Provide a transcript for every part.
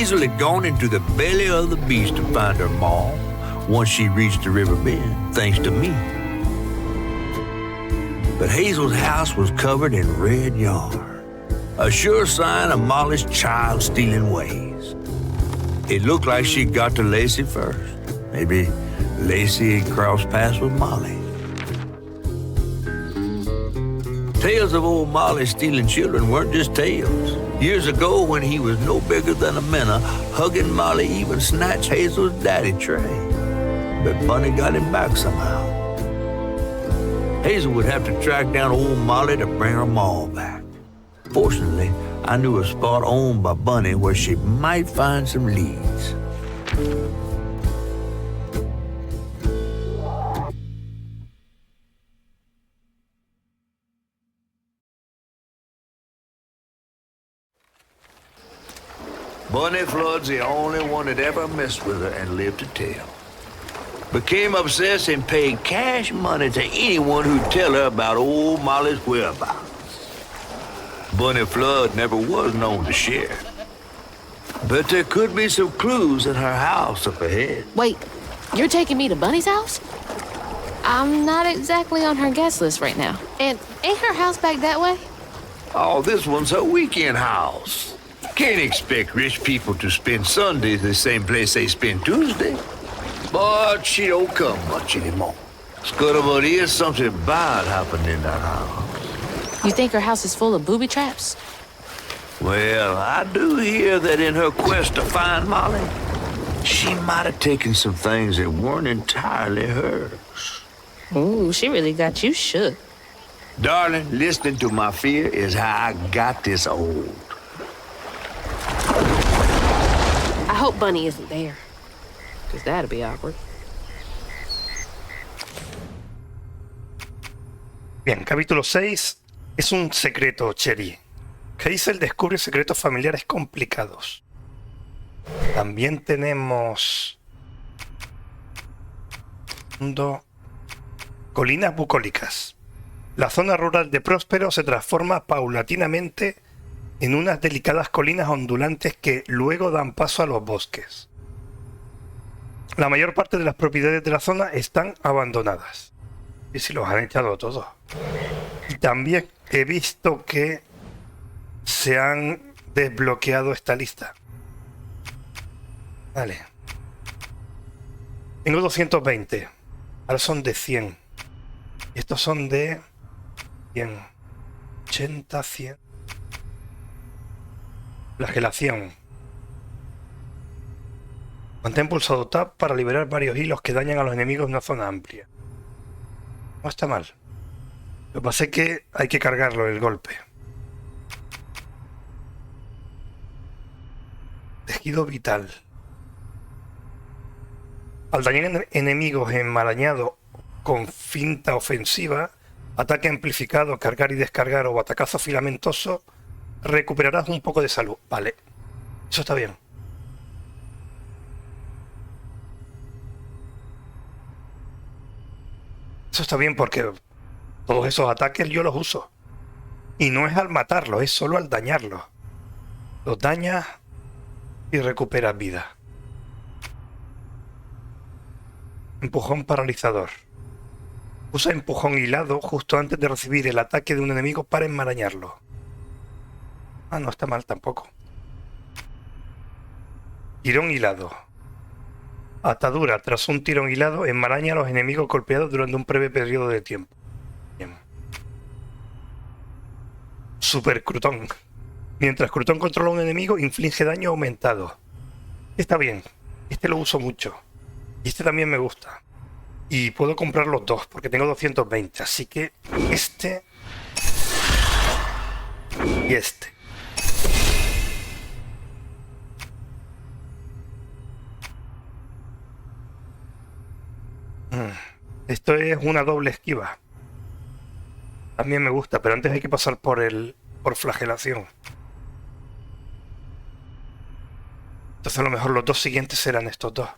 Hazel had gone into the belly of the beast to find her mom once she reached the river bend, thanks to me. But Hazel's house was covered in red yarn, a sure sign of Molly's child-stealing ways. It looked like she got to Lacey first. Maybe Lacey had crossed paths with Molly. Tales of old Molly stealing children weren't just tales. Years ago, when he was no bigger than a minnow, hugging Molly even snatched Hazel's daddy tray. But Bunny got him back somehow. Hazel would have to track down old Molly to bring her ma back. Fortunately, I knew a spot owned by Bunny where she might find some leads. Bunny Flood's the only one that ever messed with her and lived to tell. Became obsessed and paid cash money to anyone who'd tell her about old Molly's whereabouts. Bunny Flood never was known to share. But there could be some clues in her house up ahead. Wait, you're taking me to Bunny's house? I'm not exactly on her guest list right now. And ain't her house back that way? Oh, this one's her weekend house. Can't expect rich people to spend Sundays the same place they spend Tuesday. But she don't come much anymore. Scuttlebutt is something bad happened in that house. You think her house is full of booby traps? Well, I do hear that in her quest to find Molly, she might have taken some things that weren't entirely hers. Ooh, she really got you shook. Darling, listening to my fear is how I got this old. I hope Bunny isn't there, because that'd be awkward. Bien, capítulo 6 es un secreto, Cherie. Hazel descubre secretos familiares complicados. También tenemos colinas bucólicas. La zona rural de Próspero se transforma paulatinamente en unas delicadas colinas ondulantes que luego dan paso a los bosques. La mayor parte de las propiedades de la zona están abandonadas. Y si los han echado todos. Y también he visto que se han desbloqueado esta lista. Vale. Tengo 220. Ahora son de 100. Estos son de 100. 80, 100. Flagelación. Mantén pulsado Tab para liberar varios hilos que dañan a los enemigos en una zona amplia. No está mal. Lo que pasa es que hay que cargarlo el golpe. Tejido vital. Al dañar enemigos enmarañados con finta ofensiva, ataque amplificado, cargar y descargar o batacazo filamentoso, recuperarás un poco de salud. Vale, eso está bien. Eso está bien porque todos esos ataques yo los uso. Y no es al matarlos, es solo al dañarlos. Los dañas y recuperas vida. Empujón paralizador. Usa empujón hilado justo antes de recibir el ataque de un enemigo para enmarañarlo. Ah, no está mal tampoco. Tirón hilado. Atadura. Tras un tirón hilado, enmaraña a los enemigos golpeados durante un breve periodo de tiempo. Bien. Super Crutón. Mientras Crutón controla a un enemigo, inflige daño aumentado. Está bien. Este lo uso mucho. Y este también me gusta. Y puedo comprar los dos, porque tengo 220. Así que este y este. Esto es una doble esquiva. También me gusta, pero antes hay que pasar por flagelación. Entonces a lo mejor los dos siguientes serán estos dos.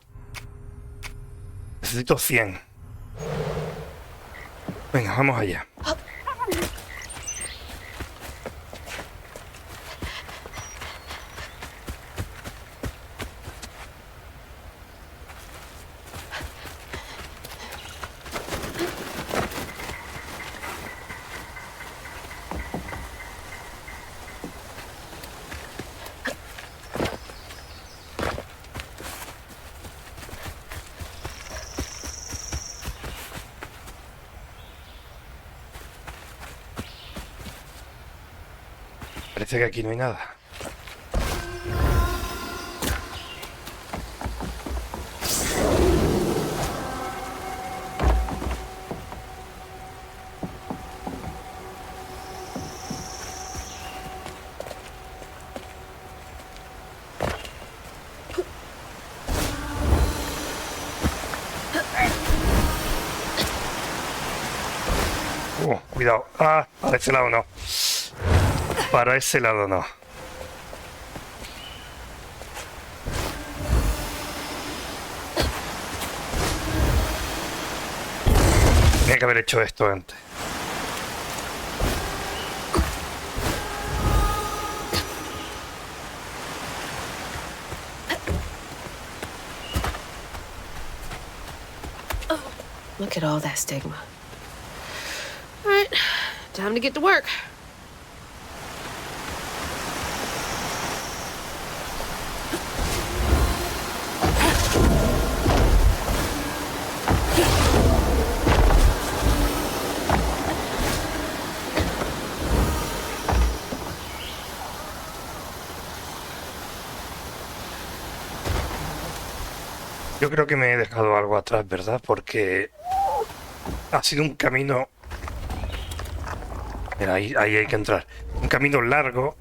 Necesito 100. Venga, vamos allá. Parece que aquí no hay nada. Cuidado. Ah, para ese lado no. Para ese lado no. Tenía que haber hecho esto antes. Look at all that stigma. All right, time to get to work. Yo creo que me he dejado algo atrás, ¿verdad? Porque ha sido un camino... Mira, ahí hay que entrar. Un camino largo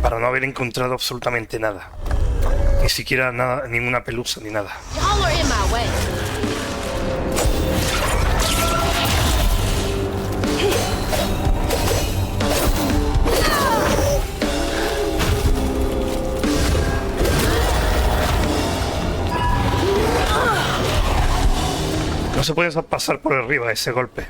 para no haber encontrado absolutamente nada. Ni siquiera nada, ninguna pelusa ni nada. Y'all are in my way. No se puede pasar por arriba ese golpe.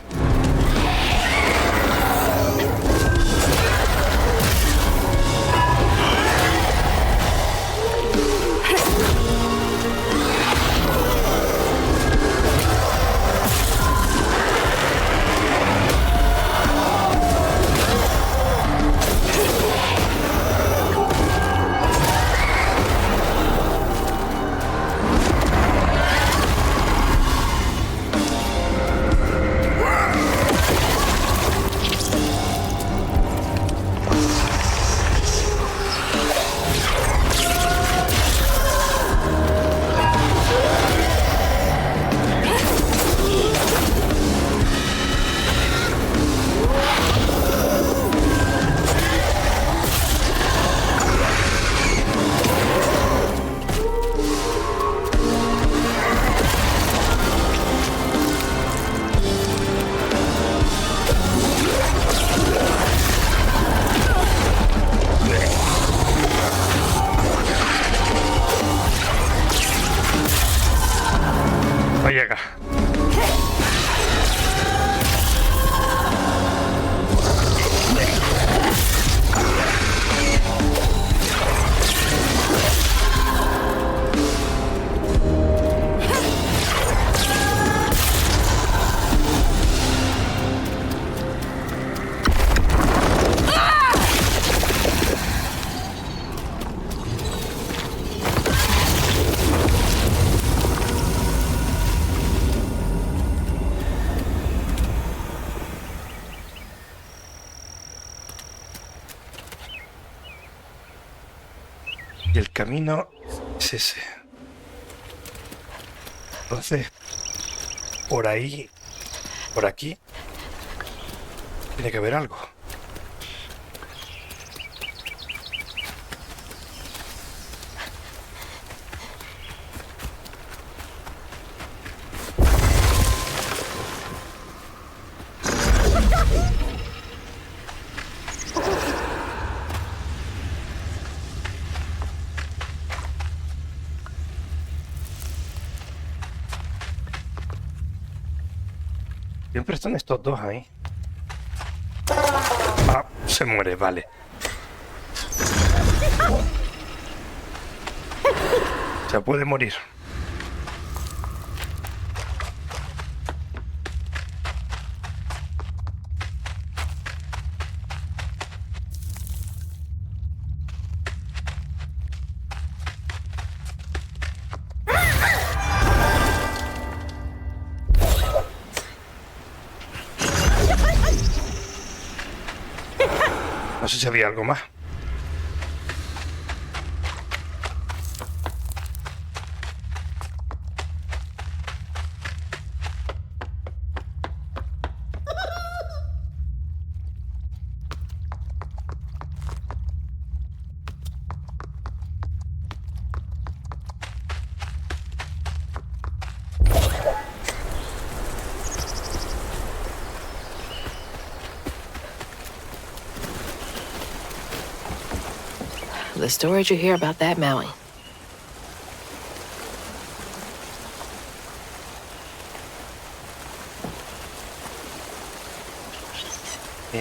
Vaya acá. Y el camino es ese. Entonces, por ahí, por aquí, tiene que haber algo. Siempre están estos dos ahí. Ah, se muere, vale. Se puede morir. No sé si había algo más. The stories you hear about that Maui.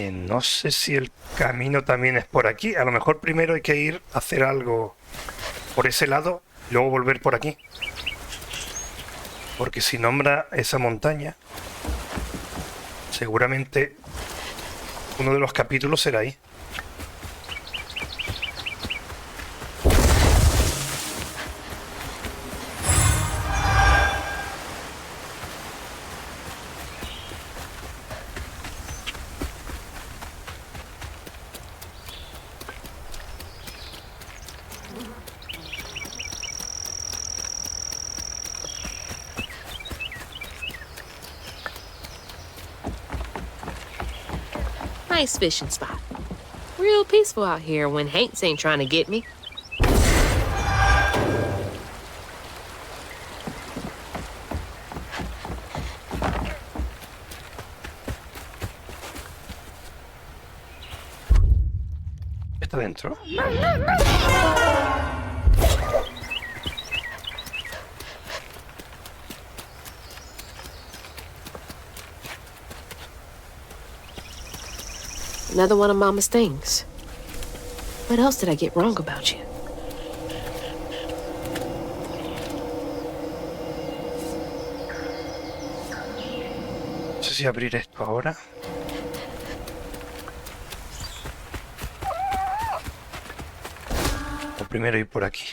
No sé si el camino también es por aquí. A lo mejor primero hay que ir a hacer algo por ese lado, luego volver por aquí. Porque si nombra esa montaña, seguramente uno de los capítulos será ahí. Nice fishing spot. Real peaceful out here when Hanks ain't trying to get me. ¿Está dentro? Another one of Mama's things. What else did I get wrong about you? No sé si abrir esto ahora. O primero ir por aquí.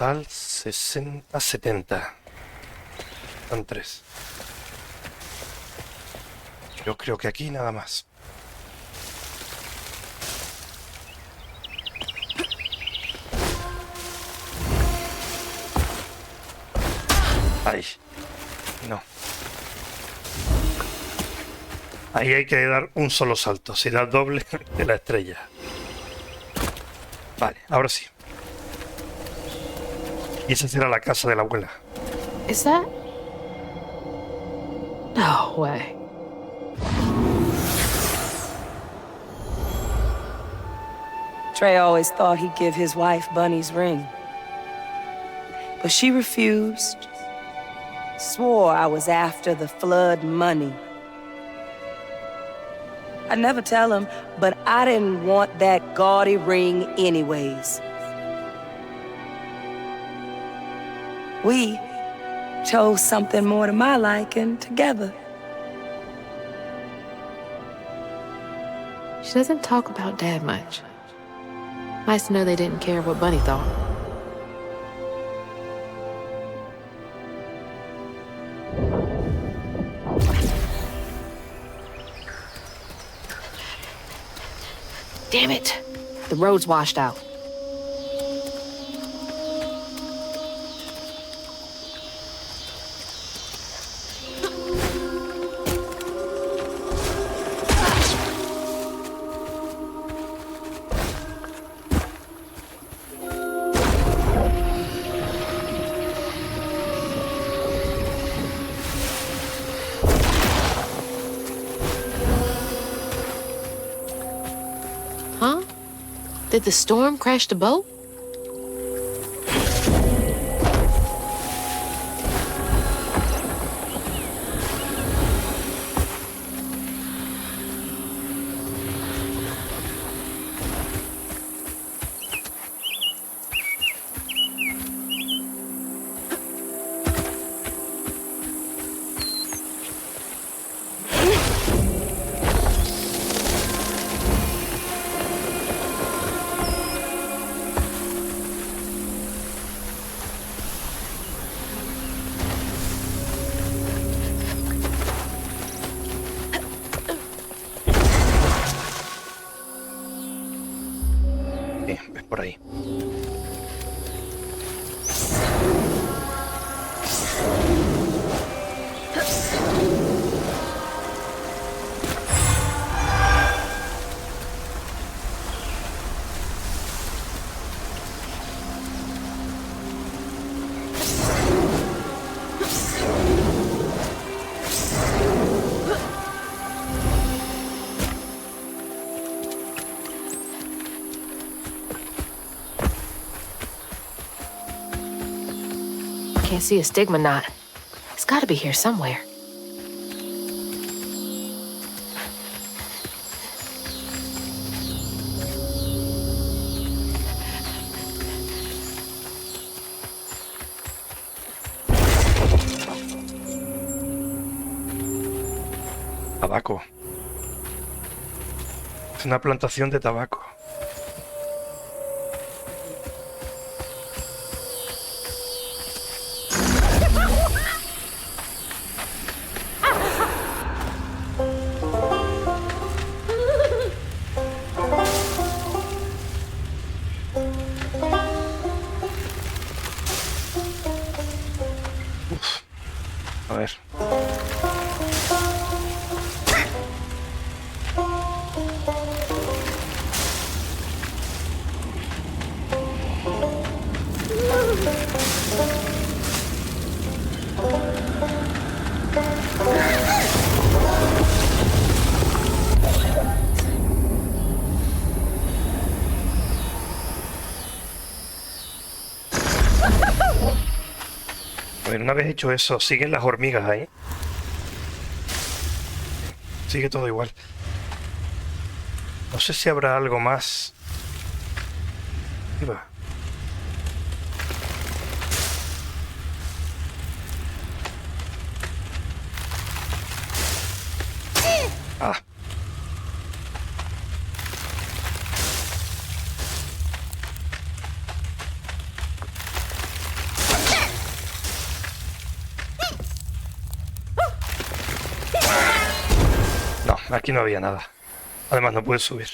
Total 60, 70. Son 3. Yo creo que aquí nada más. Ahí. No. Ahí hay que dar un solo salto. Si da doble de la estrella. Vale, ahora sí. Y esa será la casa de la abuela. Is that? No way. Trey always thought he'd give his wife Bunny's ring. But she refused. Swore I was after the flood money. I'd never tell him, but I didn't want that gaudy ring anyways. We chose something more to my liking together. She doesn't talk about Dad much. Nice to know they didn't care what Bunny thought. Damn it! The road's washed out. Did the storm crash the boat? Es por ahí. Can't see a stigma knot. It's got to be here somewhere. Tabaco. Es una plantación de tabaco. A ver. A ver, una vez hecho eso, siguen las hormigas ahí. Sigue todo igual. No sé si habrá algo más. Ahí va. Ah. No, aquí no había nada. Además no puedes subir.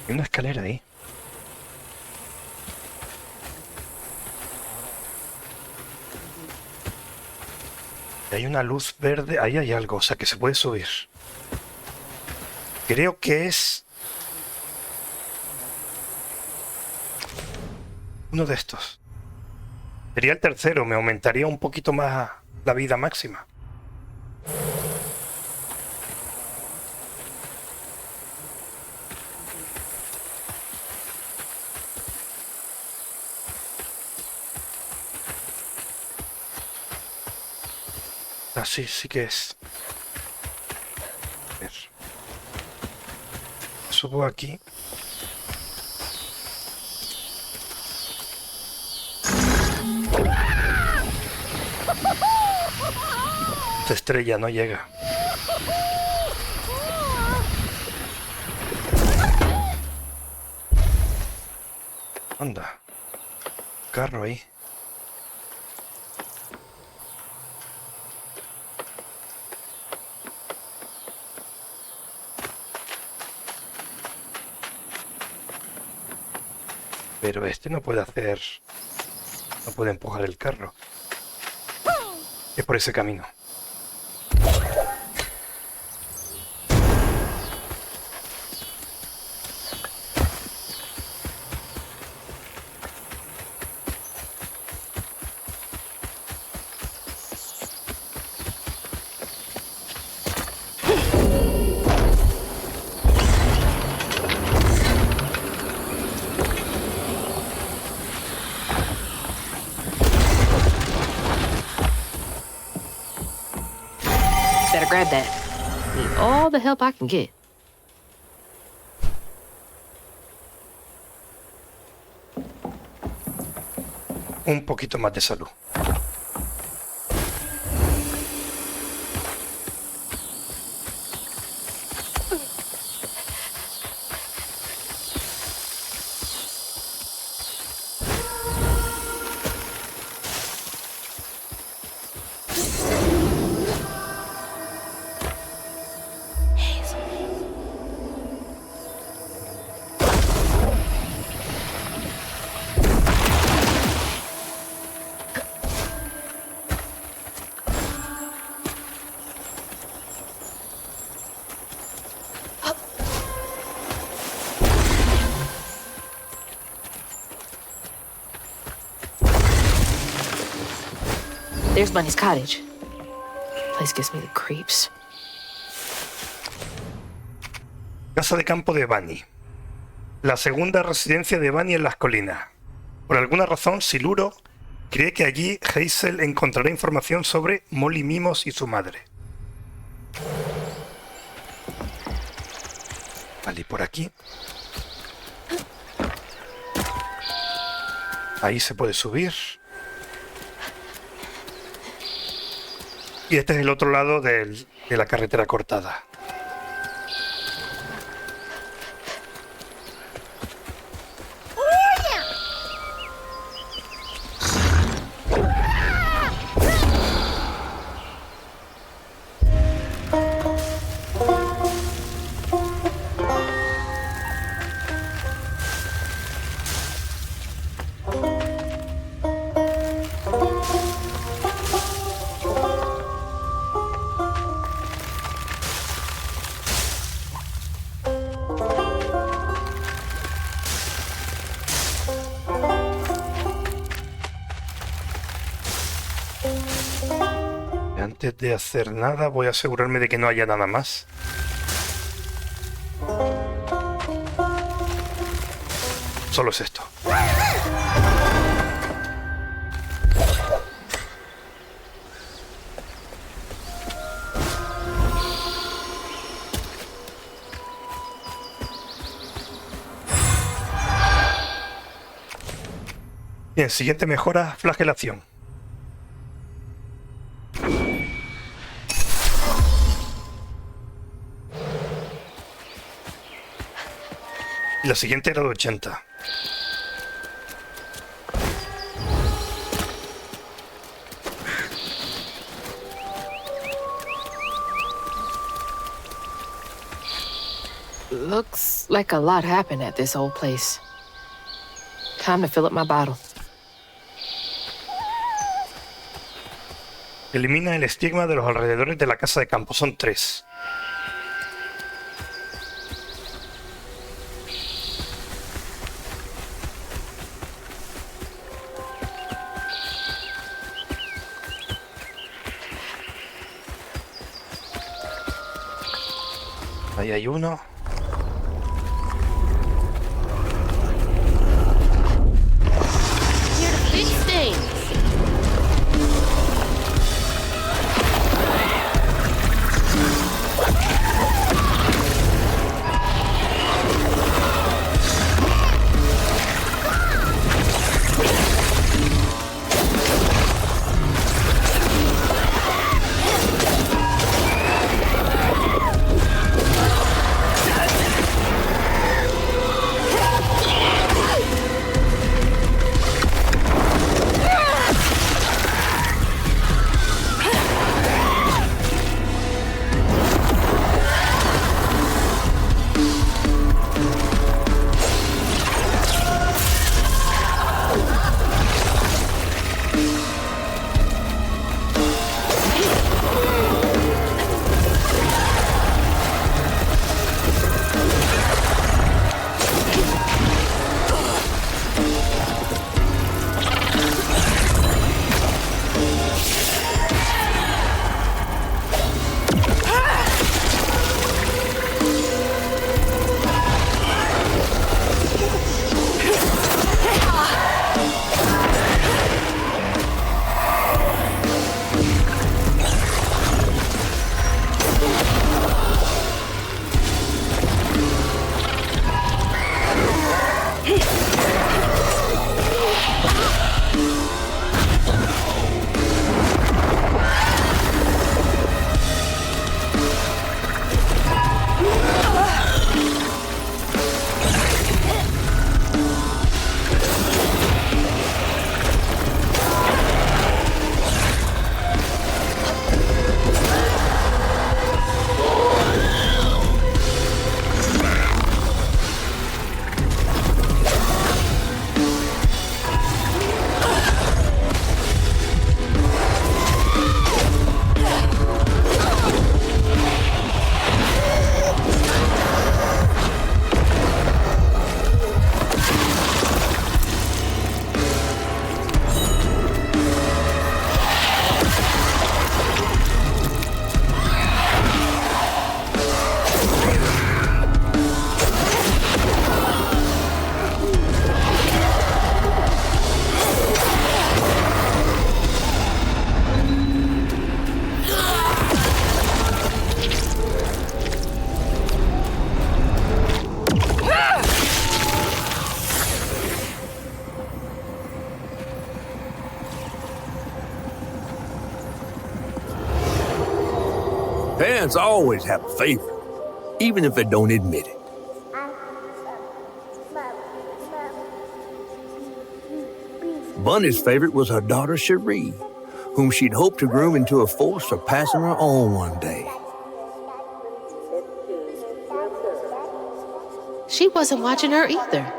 Hay una escalera ahí. Y hay una luz verde. Ahí hay algo, o sea que se puede subir. Creo que es uno de estos. Sería el tercero, me aumentaría un poquito más la vida máxima. Ah, sí, sí que es. A ver. Subo aquí. Esta estrella no llega. Anda. Carro ahí. Pero este no puede hacer... No puede empujar el carro. Es por ese camino. Better grab that. Need all the help I can get. Un poquito más de salud. There's Bunny's cottage. Place gives me the creeps. Casa de campo de Bunny. La segunda residencia de Bunny en las colinas. Por alguna razón, Siluro cree que allí Hazel encontrará información sobre Molly Mimos y su madre. Vale, y por aquí. Ahí se puede subir. Y este es el otro lado de la carretera cortada. Antes de hacer nada, voy a asegurarme de que no haya nada más. Solo es esto. Bien, siguiente mejora, flagelación. La siguiente era de 80. Looks like a lot happened at this old place. Time to fill up my bottle. Elimina el estigma de los alrededores de la casa de campo. Son 3. Ahí hay uno. Here to fix things. Parents always have a favorite, even if they don't admit it. Bunny's favorite was her daughter Cherie, whom she'd hoped to groom into a force surpassing her own one day. She wasn't watching her either.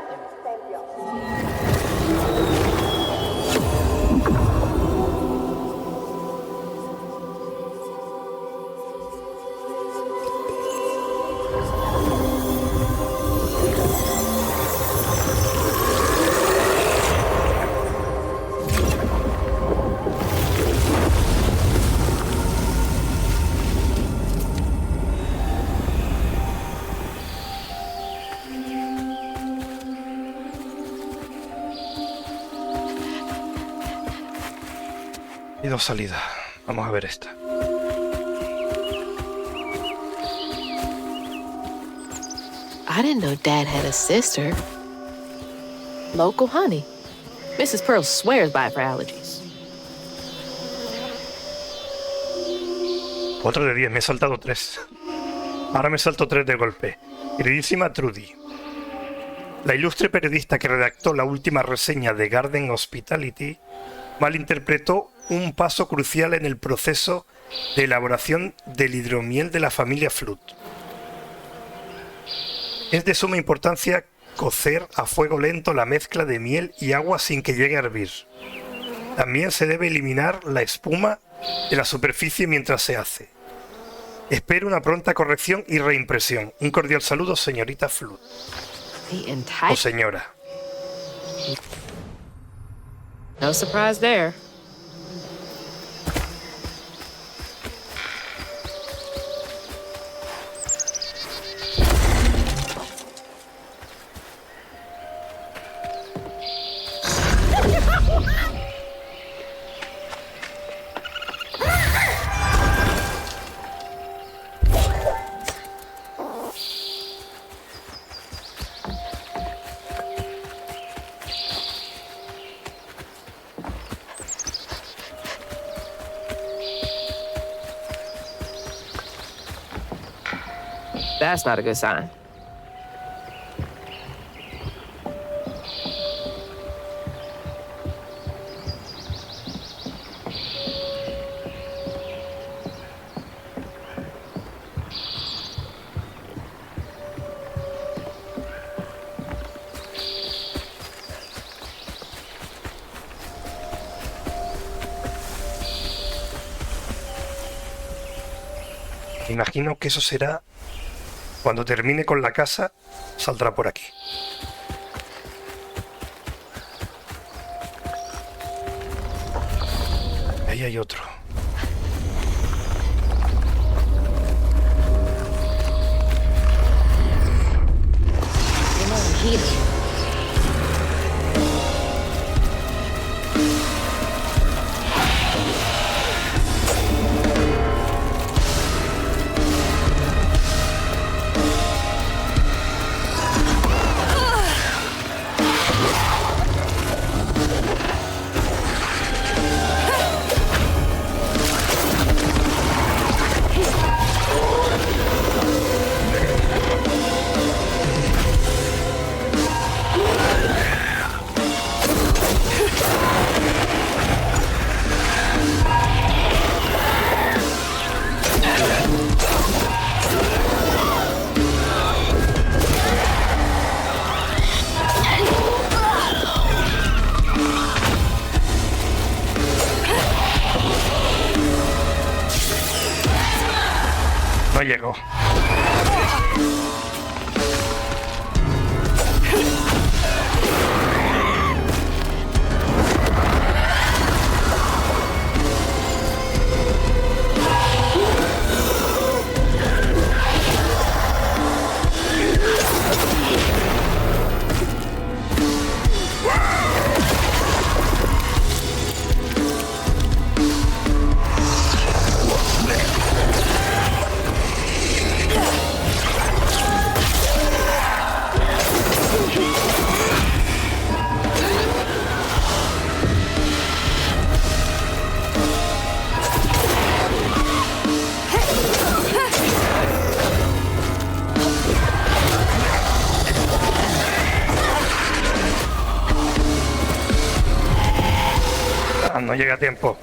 Hay dos salidas. Vamos a ver esta. I didn't know Dad had a sister. Local honey. Mrs. Pearl swears by it for allergies. 4 de 10, me he saltado 3. Ahora me salto 3 de golpe. Queridísima Trudy, la ilustre periodista que redactó la última reseña de Garden Hospitality malinterpretó un paso crucial en el proceso de elaboración del hidromiel de la familia Flood. Es de suma importancia cocer a fuego lento la mezcla de miel y agua sin que llegue a hervir. También se debe eliminar la espuma de la superficie mientras se hace. Espero una pronta corrección y reimpresión. Un cordial saludo, señorita Flood. O señora. No surprise there. That's not a good sign. Imagino que eso será cuando termine con la casa, saldrá por aquí. Ahí hay otro. No llegó. no llega a tiempo.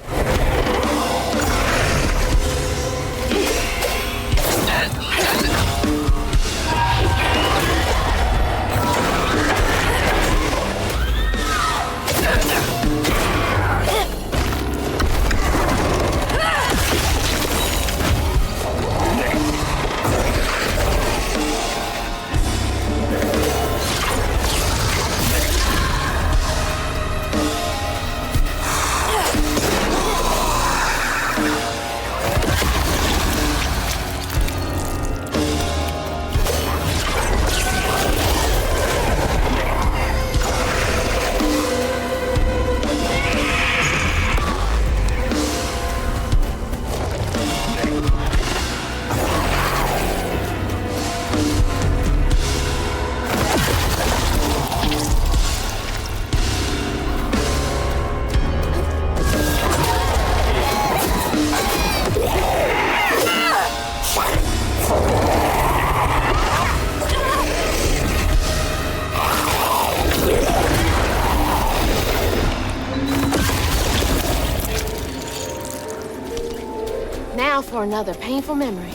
Now for another painful memory.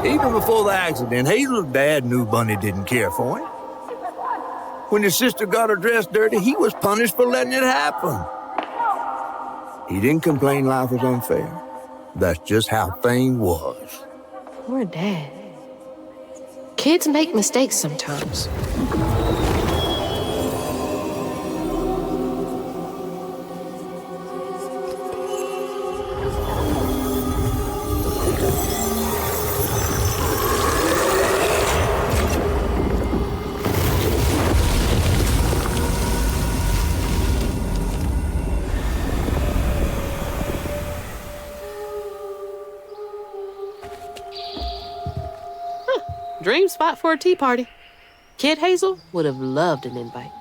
Even before the accident, Hazel's dad knew Bunny didn't care for him. When his sister got her dress dirty, he was punished for letting it happen. He didn't complain life was unfair. That's just how things was. Poor Dad. Kids make mistakes sometimes. Dream spot for a tea party. Kid Hazel would have loved an invite.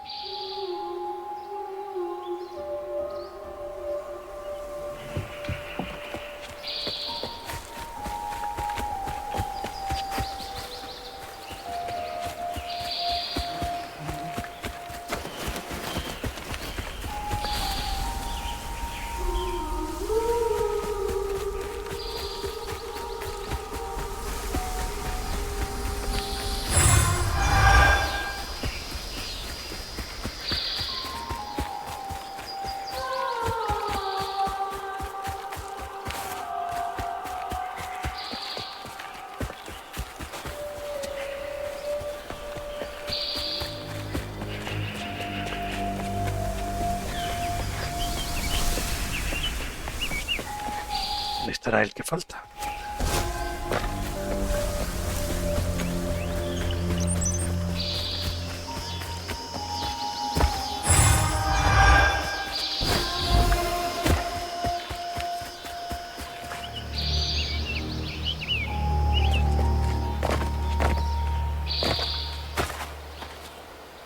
¿Dónde estará el que falta?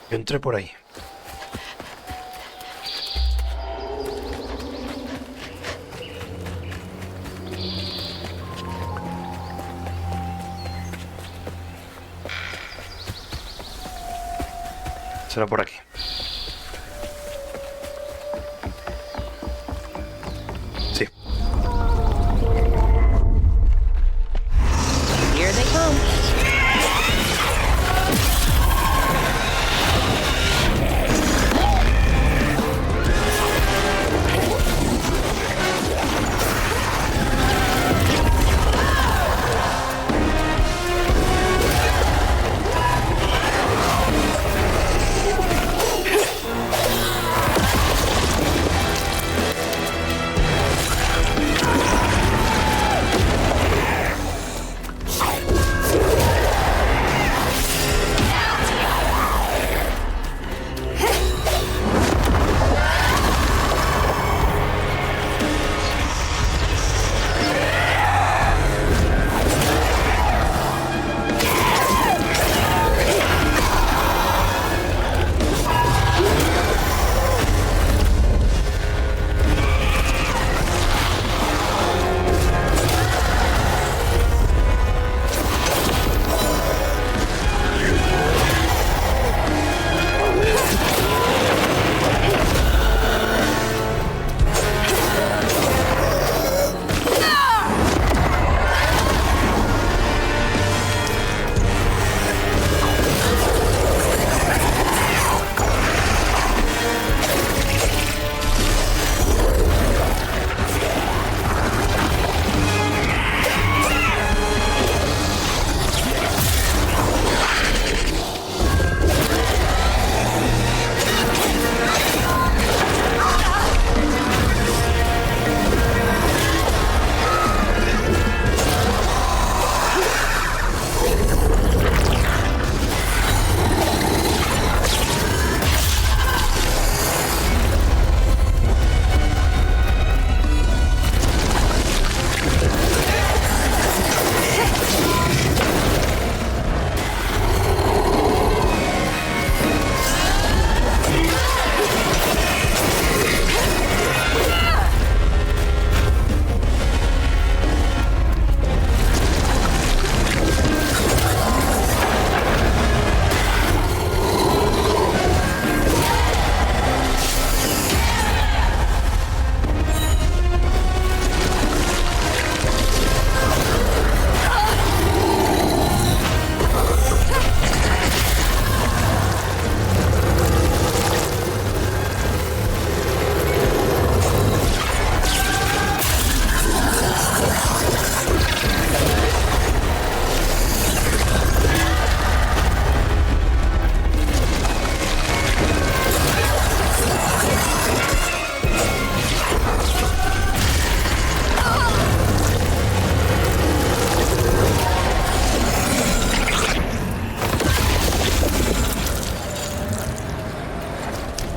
Yo entré por ahí. Será por aquí. Sí. Here they come.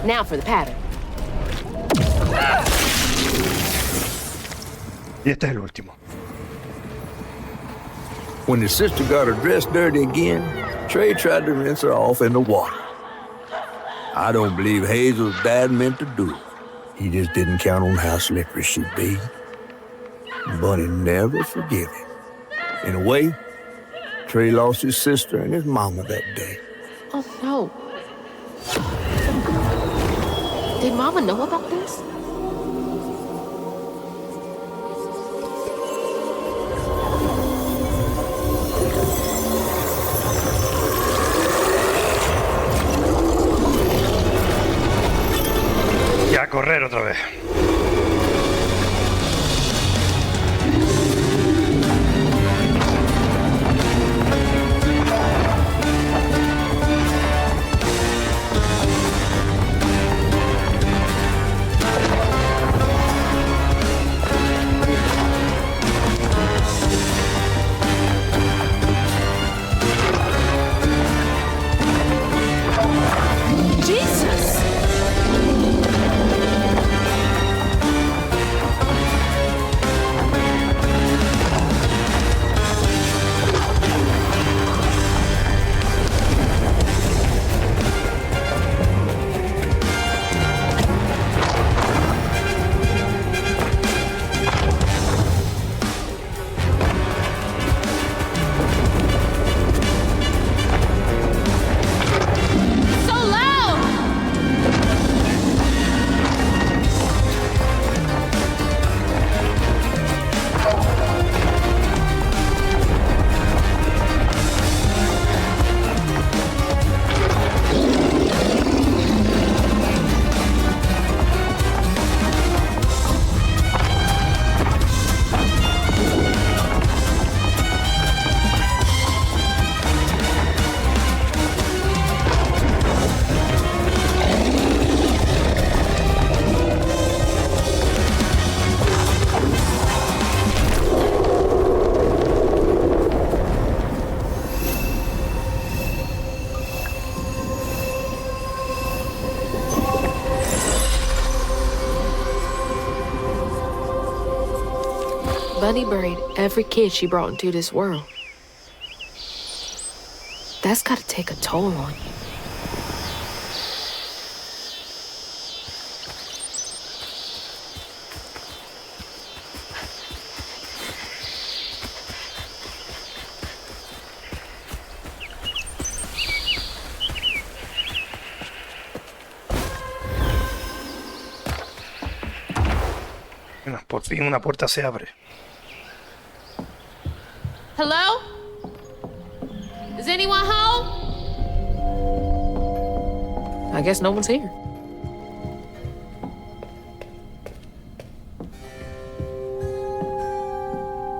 Now for the pattern. Y este es el último. When his sister got her dress dirty again, Trey tried to rinse her off in the water. I don't believe Hazel's dad meant to do it. He just didn't count on how slippery she'd be. Bunny never forgave him. In a way, Trey lost his sister and his mama that day. Oh, no. Did Mama know about this? Y a correr otra vez. Jesus! So loud! Bunny buried every kid she brought into this world. That's gotta take a toll on you. Bueno, por fin una puerta se abre. Hello? Is anyone home? I guess no one's here.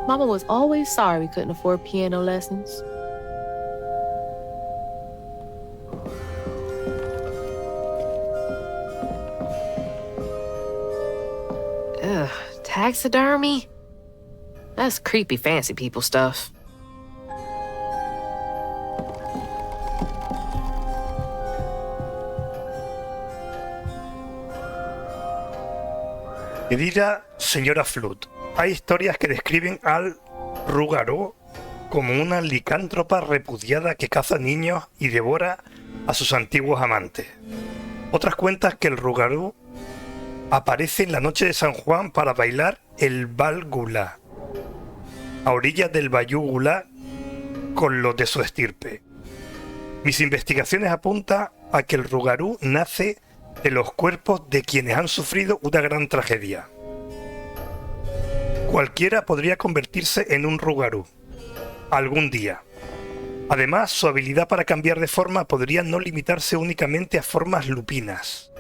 Mama was always sorry we couldn't afford piano lessons. Ugh, taxidermy? That's creepy fancy people stuff. Querida señora Flood, hay historias que describen al Rougarou como una licántropa repudiada que caza niños y devora a sus antiguos amantes. Otras cuentan que el Rougarou aparece en la noche de San Juan para bailar el Bal Gula, a orillas del Bayou Gula con los de su estirpe. Mis investigaciones apuntan a que el Rougarou nace de los cuerpos de quienes han sufrido una gran tragedia. Cualquiera podría convertirse en un Rougarou algún día. Además, su habilidad para cambiar de forma podría no limitarse únicamente a formas lupinas.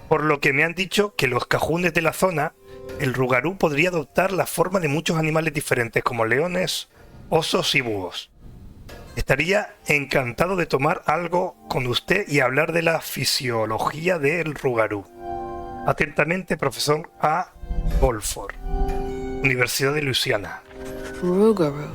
Por lo que me han dicho que los cajunes de la zona, el Rougarou podría adoptar la forma de muchos animales diferentes como leones, osos y búhos. Estaría encantado de tomar algo con usted y hablar de la fisiología del Rougarou. Atentamente, profesor A. Bolford, Universidad de Luisiana. Rougarou.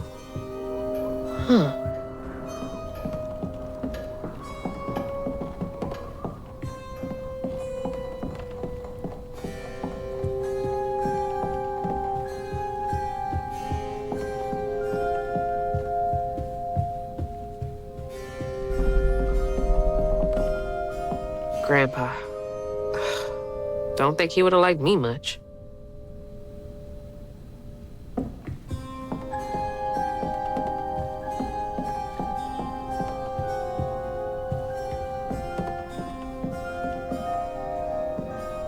Grandpa. Don't think he would have liked me much.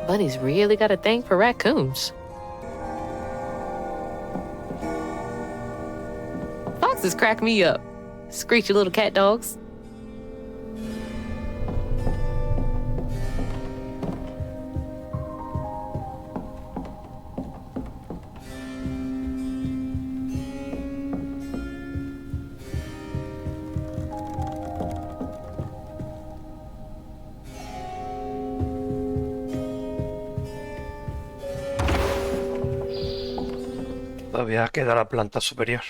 Bunny's really got a thing for raccoons. Foxes crack me up. Screechy little cat dogs. Todavía queda la planta superior.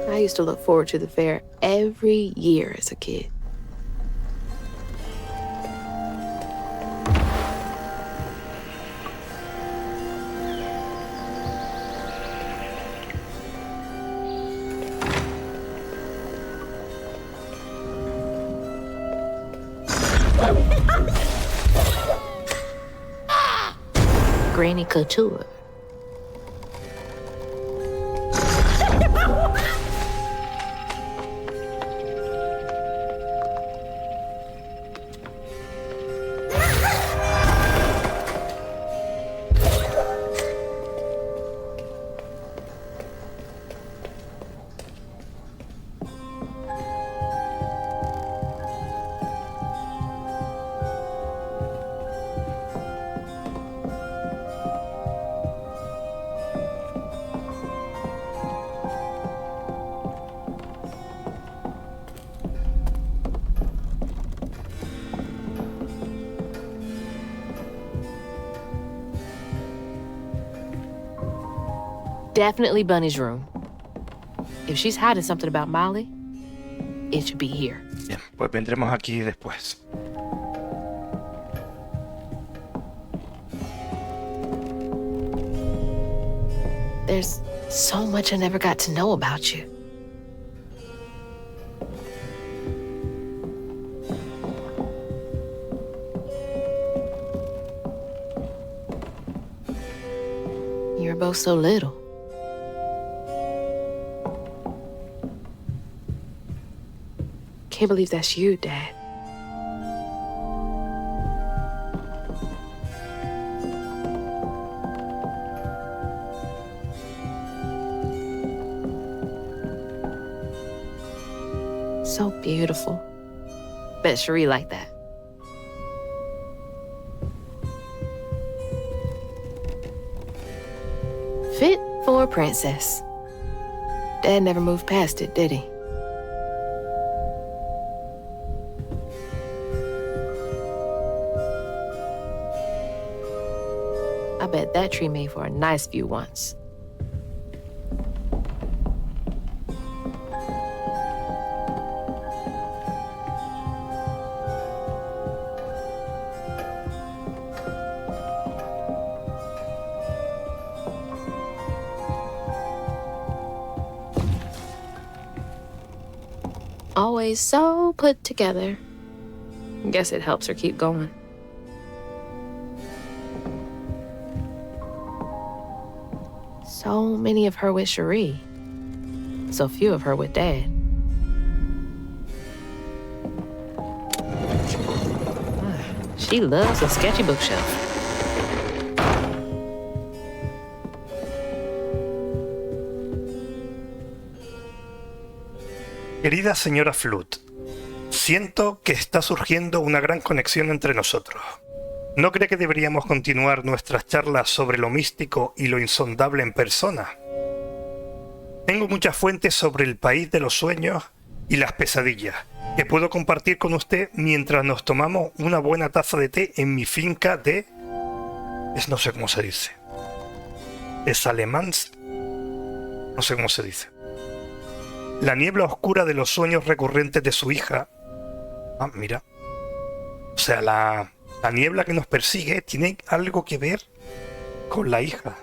I used to look forward to the fair every year as a kid. Granny Couture. Definitely Bunny's room. If she's hiding something about Molly, it should be here. Bien, pues vendremos aquí después. There's so much I never got to know about you. You were both so little. Can't believe that's you, Dad. So beautiful. Bet Cherie liked that. Fit for a princess. Dad never moved past it, did he? I bet that tree made for a nice view once. Always so put together. Guess it helps her keep going. So many of her with Cherie. So few of her with Dad. She loves a sketchy bookshelf. Querida señora Flood, siento que está surgiendo una gran conexión entre nosotros. ¿No cree que deberíamos continuar nuestras charlas sobre lo místico y lo insondable en persona? Tengo muchas fuentes sobre el país de los sueños y las pesadillas que puedo compartir con usted mientras nos tomamos una buena taza de té en mi finca de... no sé cómo se dice. ¿Es alemán? No sé cómo se dice. La niebla oscura de los sueños recurrentes de su hija... Ah, mira. O sea, la niebla que nos persigue tiene algo que ver con la hija.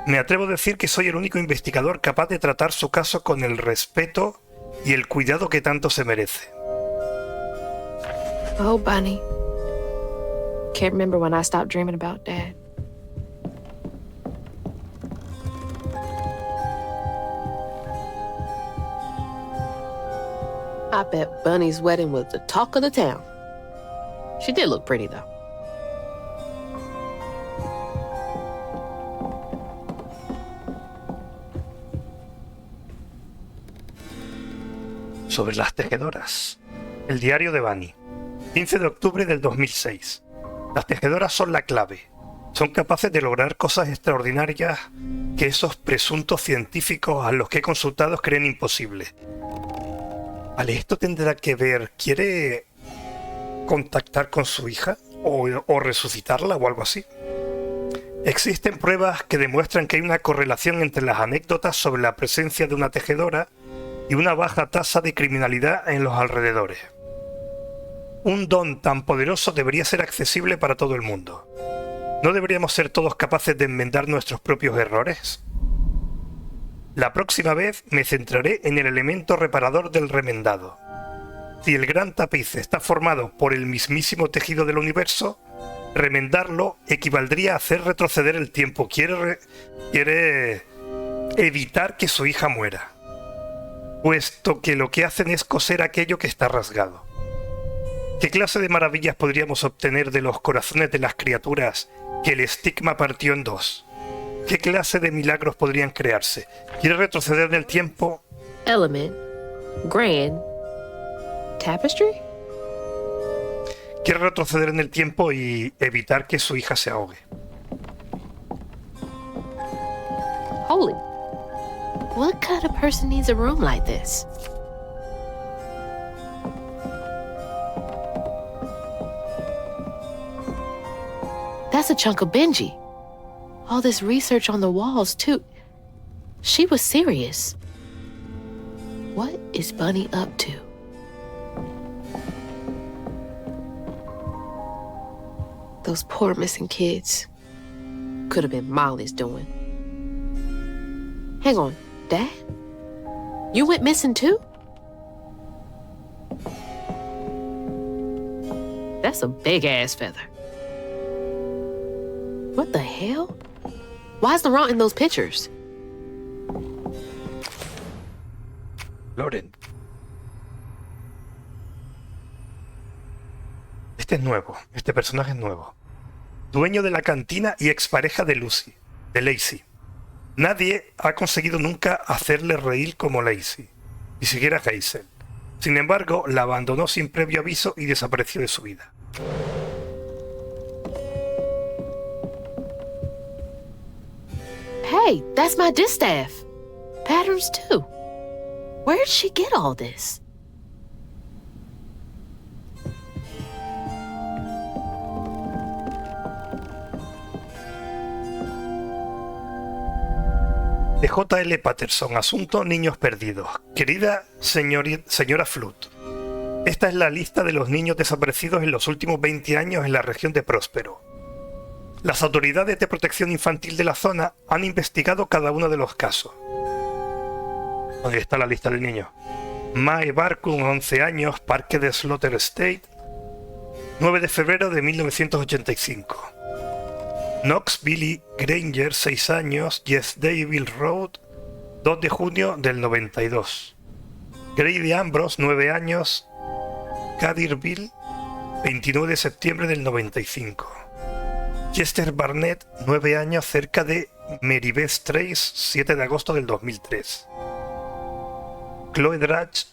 Me atrevo a decir que soy el único investigador capaz de tratar su caso con el respeto y el cuidado que tanto se merece. Oh, Bunny. Can't remember when I stopped dreaming about Dad. I bet Bunny's wedding was the talk of the town. She did look pretty, though. Sobre las tejedoras. El diario de Bunny. 15 de octubre del 2006. Las tejedoras son la clave. Son capaces de lograr cosas extraordinarias que esos presuntos científicos a los que he consultado creen imposibles. Vale, esto tendrá que ver... ¿Quiere contactar con su hija? ¿O resucitarla o algo así? Existen pruebas que demuestran que hay una correlación entre las anécdotas sobre la presencia de una tejedora y una baja tasa de criminalidad en los alrededores. Un don tan poderoso debería ser accesible para todo el mundo. ¿No deberíamos ser todos capaces de enmendar nuestros propios errores? La próxima vez me centraré en el elemento reparador del remendado. Si el gran tapiz está formado por el mismísimo tejido del universo, remendarlo equivaldría a hacer retroceder el tiempo. Quiere evitar que su hija muera, puesto que lo que hacen es coser aquello que está rasgado. ¿Qué clase de maravillas podríamos obtener de los corazones de las criaturas que el estigma partió en dos? ¿Qué clase de milagros podrían crearse? ¿Quiere retroceder en el tiempo? Element. Grand. Tapestry. Quiere retroceder en el tiempo y evitar que su hija se ahogue. Holy. What kind of person needs a room like this? That's a chunk of Benji. All this research on the walls, too. She was serious. What is Bunny up to? Those poor missing kids. Could have been Molly's doing. Hang on, Dad? You went missing too? That's a big-ass feather. What the hell? Why is Laurent in those pictures? Lauren. Este es nuevo. Este personaje es nuevo. Dueño de la cantina y expareja de Lacey. Nadie ha conseguido nunca hacerle reír como Lacey, ni siquiera Hazel. Sin embargo, la abandonó sin previo aviso y desapareció de su vida. Hey, that's my distaff. Patterns too. Where'd she get all this? De J.L. Patterson, asunto niños perdidos. Querida señora Flood, esta es la lista de los niños desaparecidos en los últimos 20 años en la región de Próspero. Las autoridades de protección infantil de la zona han investigado cada uno de los casos. Ahí está la lista de niños. Mae Barkun, 11 años, Parque de Slaughter State, 9 de febrero de 1985. Knox Billy Granger, 6 años, Yes Dayville Road, 2 de junio del 92. Grady Ambrose, 9 años, Cadirville, 29 de septiembre del 95. Chester Barnett, 9 años, cerca de Meribeth Trace, 7 de agosto del 2003. Chloe Drudge,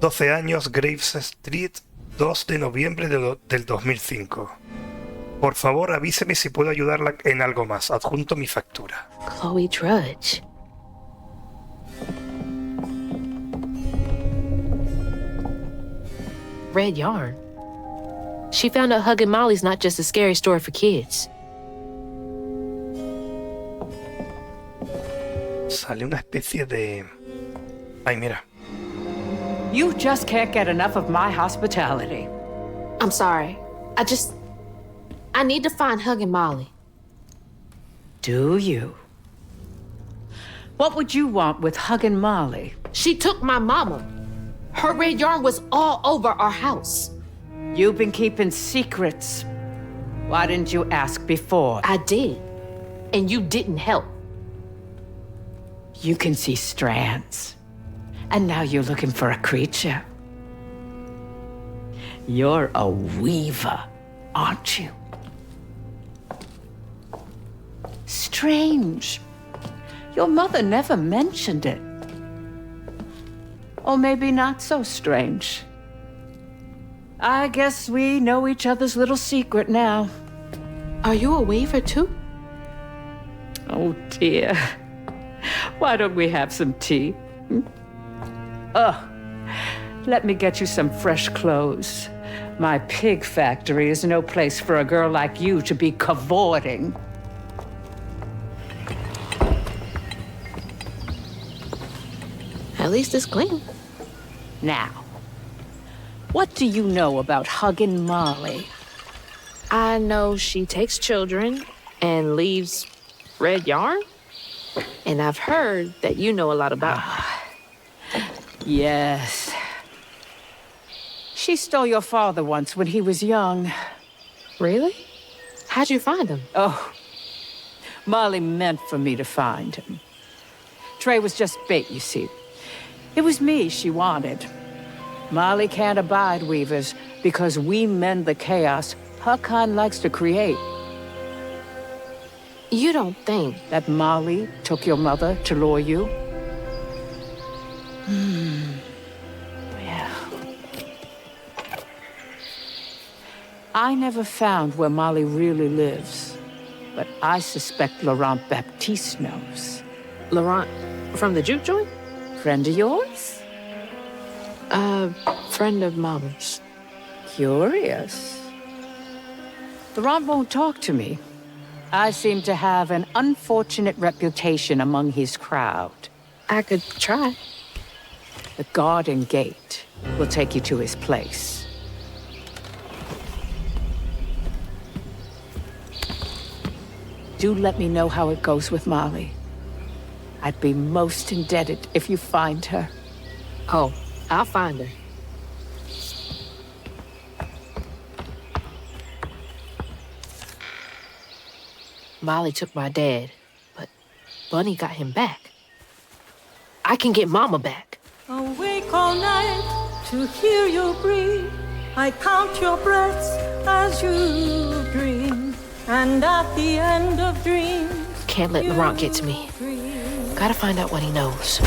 12 años, Graves Street, 2 de noviembre del 2005. Por favor, avíseme si puedo ayudarla en algo más. Adjunto mi factura. Chloe Drudge. Red yarn. She found out Huggin' Molly's not just a scary story for kids. Sale una especie de... Ay, mira. You just can't get enough of my hospitality. I'm sorry. I need to find Hug and Molly. Do you? What would you want with Hug and Molly? She took my mama. Her red yarn was all over our house. You've been keeping secrets. Why didn't you ask before? I did, and you didn't help. You can see strands. And now you're looking for a creature. You're a weaver, aren't you? Strange. Your mother never mentioned it. Or maybe not so strange. I guess we know each other's little secret now. Are you a weaver too? Oh dear. Why don't we have some tea? Let me get you some fresh clothes. My pig factory is no place for a girl like you to be cavorting. At least it's clean. Now, what do you know about hugging Molly? I know she takes children and leaves red yarn. And I've heard that you know a lot about her. Yes. She stole your father once when he was young. Really? How'd you find him? Oh, Molly meant for me to find him. Trey was just bait, you see. It was me she wanted. Molly can't abide weavers because we mend the chaos her kind likes to create. You don't think That Molly took your mother to lure you? Well, I never found where Molly really lives, but I suspect Laurent Baptiste knows. Laurent from the juke joint? Friend of yours? Friend of Mama's. Curious. Laurent won't talk to me. I seem to have an unfortunate reputation among his crowd. I could try. The garden gate will take you to his place. Do let me know how it goes with Molly. I'd be most indebted if you find her. Oh, I'll find her. Molly took my dad, but Bunny got him back. I can get Mama back. Awake all night to hear you breathe. I count your breaths as you dream. And at the end of dreams, Can't let Laurent get to me. Gotta find out what he knows.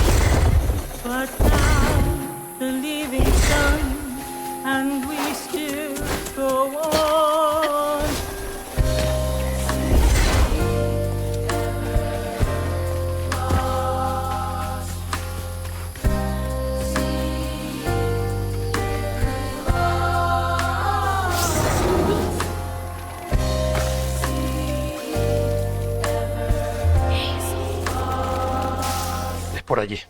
but now the leaving's done, and we still go on. Es por allí.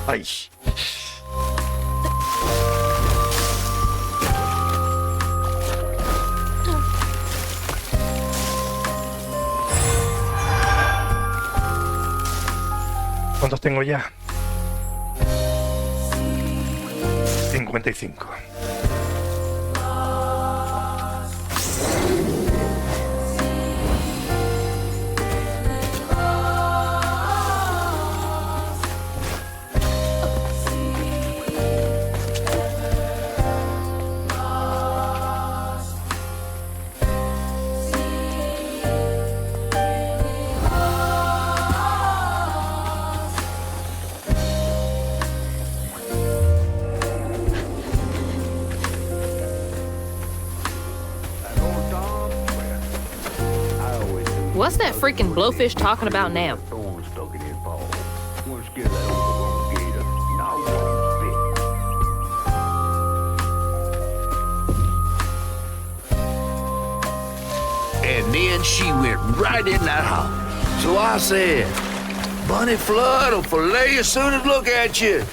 Ay. ¿Cuántos tengo ya? 55. What's that freaking blowfish talking about now? Thorn stuck in his paw. Wanna scare that overgrown gator. Now one spit. and she went right in that house. So I said, Bunny Flood will fillet you as soon as look at you.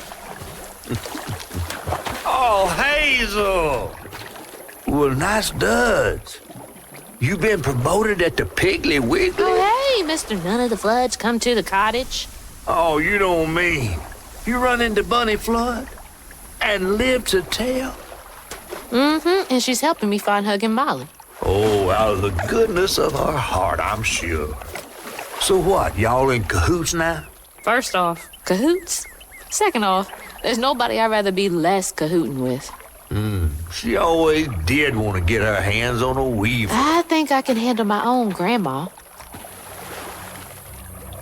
Oh, Hazel! Well, nice duds. You been promoted at the Piggly Wiggly? Oh, hey, Mr. None of the Floods, come to the cottage. Oh, you don't mean. You run into Bunny Flood and live to tell? Mm-hmm, and she's helping me find Huggin' Molly. Oh, out of the goodness of her heart, I'm sure. So what, y'all in cahoots now? First off, cahoots. Second off, there's nobody I'd rather be less cahooting with. She always did want to get her hands on a weaver. I think I can handle my own grandma.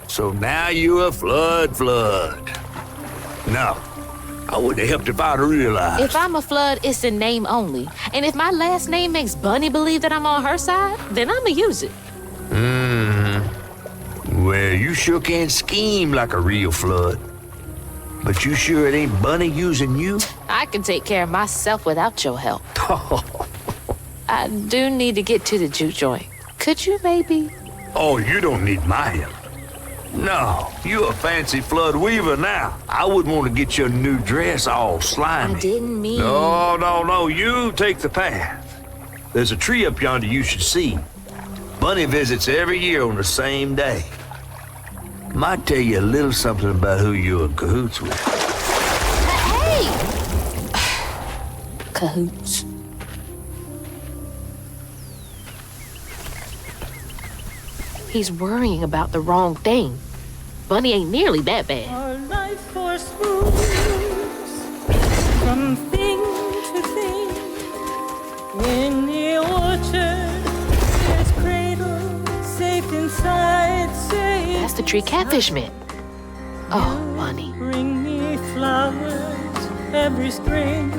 So now you're a flood. No, I wouldn't have helped if I'd realized. If I'm a Flood, it's in name only. And if my last name makes Bunny believe that I'm on her side, then I'ma use it. Well, you sure can scheme like a real flood. But you sure it ain't Bunny using you? I can take care of myself without your help. I do need to get to the juke joint. Could you maybe? Oh, you don't need my help. No, you a fancy flood weaver now. I wouldn't want to get your new dress all slimy. I didn't mean... No, you take the path. There's a tree up yonder you should see. Bunny visits every year on the same day. Might tell you a little something about who you're in cahoots with. Hey! Cahoots. He's worrying about the wrong thing. Bunny ain't nearly that bad. Our life force moves from thing to thing. In the orchard, there's cradle safe inside, safe. That's the tree Catfish meant. Oh, Bunny. Bring me flowers every spring,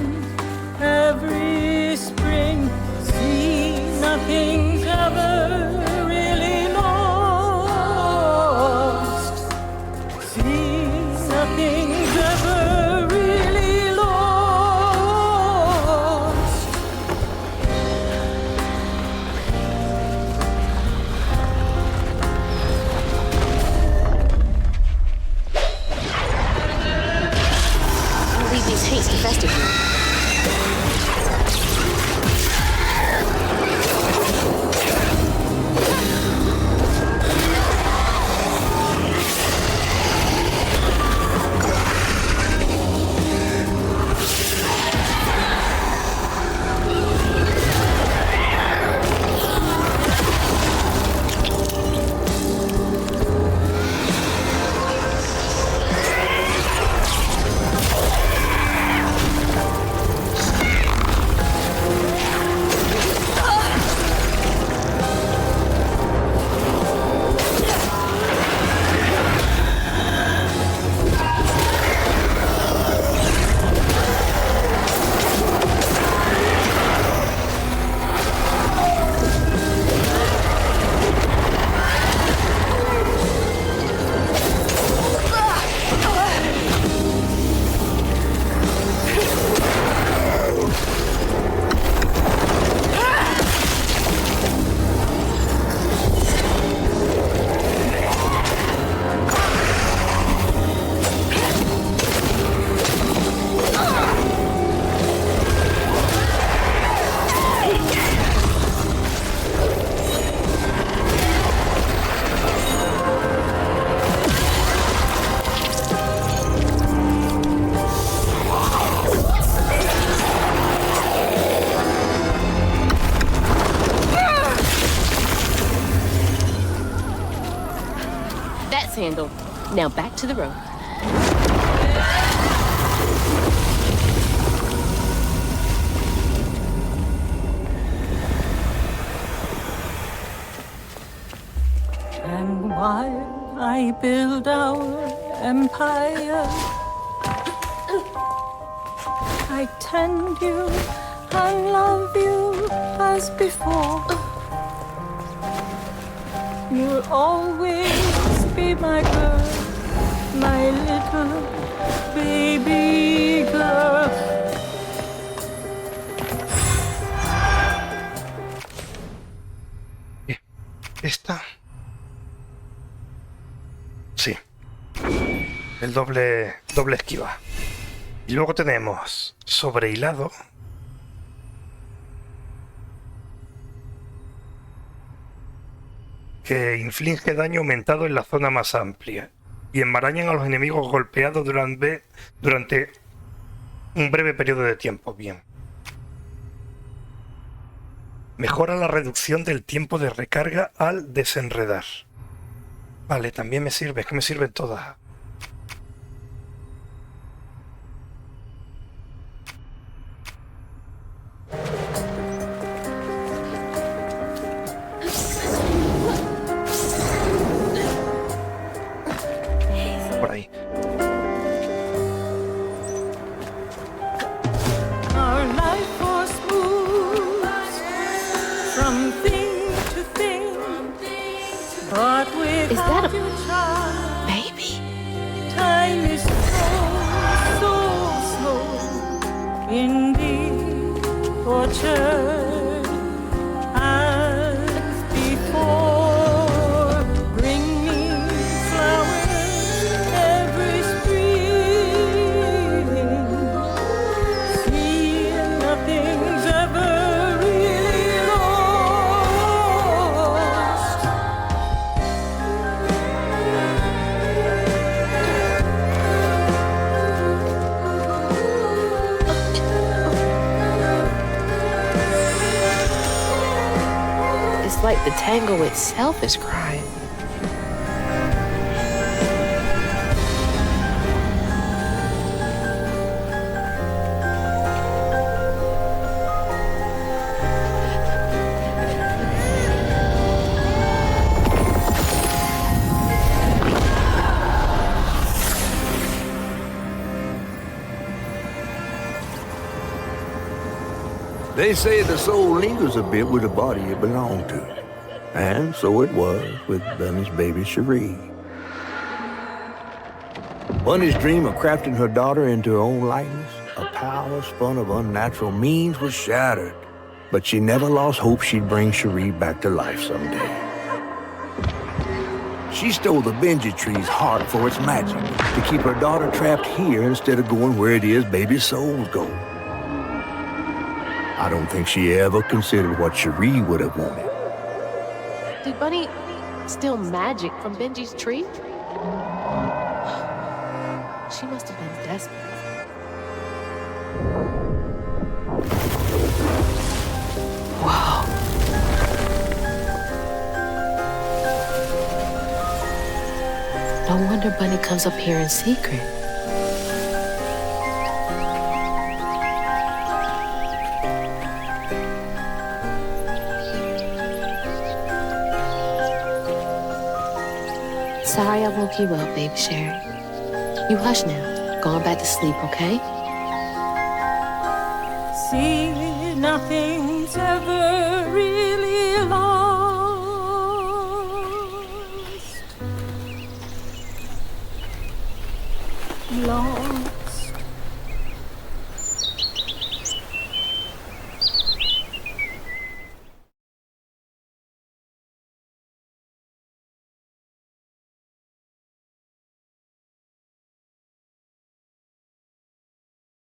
every spring. See, nothing's ever really lost. See, nothing's ever really lost. I'll leave these taints infested here. Handled. Now back to the road. And while I build our empire, I tend you and love you as before. You'll always be my girl, my little baby girl. el doble esquiva. Y luego tenemos sobrehilado, que inflige daño aumentado en la zona más amplia y enmarañan a los enemigos golpeados durante un breve periodo de tiempo. Bien. Mejora la reducción del tiempo de recarga al desenredar. Vale, también me sirve, es que me sirven todas. Por ahí. Our life was smooth from thing to thing, but Is that without a your child, baby? time is so slow. Indeed, tortured as before. Bring me flowers every spring. See, nothing's ever really lost. It's like the tango itself is crying. They say the soul lingers a bit with the body it belonged to. And so it was with Bunny's baby Cherie. Bunny's dream of crafting her daughter into her own likeness, a power spun of unnatural means, was shattered. But she never lost hope she'd bring Cherie back to life someday. She stole the Benji tree's heart for its magic, to keep her daughter trapped here instead of going where it is baby souls go. I don't think she ever considered what Cherie would have wanted. Did Bunny steal magic from Benji's tree? She must have been desperate. Whoa. No wonder Bunny comes up here in secret. Sorry I woke you up, baby Cherie. You hush now. Going back to sleep, okay? See, nothing's ever really lost. Long